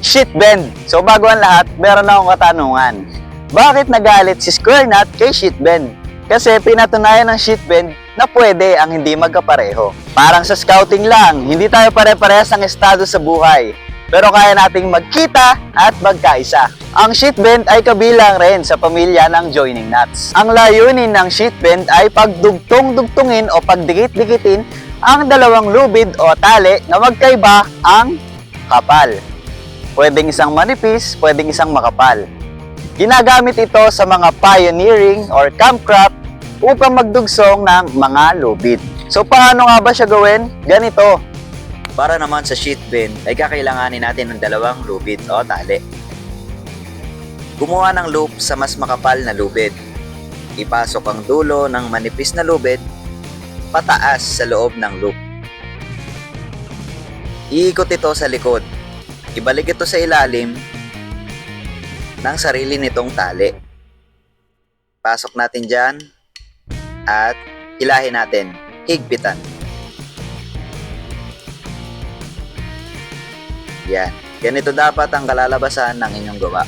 Sheet bend. So bago ang lahat, meron akong katanungan. Bakit nagalit si Square Nut kay sheet bend? Kasi pinatunayan ng sheet bend na pwede ang hindi magkapareho. Parang sa scouting lang, hindi tayo pare-parehas ng estado sa buhay. Pero kaya nating magkita at magkaisa. Ang sheet bend ay kabilang rin sa pamilya ng joining knots. Ang layunin ng sheet bend ay pagdugtong-dugtungin o pagdikit-dikitin ang dalawang lubid o tali na magkaiba ang kapal. Pwedeng isang manipis, pwedeng isang makapal. Ginagamit ito sa mga pioneering or campcraft upang magdugsong ng mga lubid. So paano nga ba siya gawin? Ganito. Para naman sa sheet bend ay kakailanganin natin ng dalawang lubid o tali. Gumawa ng loop sa mas makapal na lubid. Ipasok ang dulo ng manipis na lubid pataas sa loob ng loop. Iikot ito sa likod. Ibalik ito sa ilalim ng sarili nitong tali. Pasok natin dyan at hilahin natin, higpitan. Yan. Ganito dapat ang kalalabasan ng inyong gawa.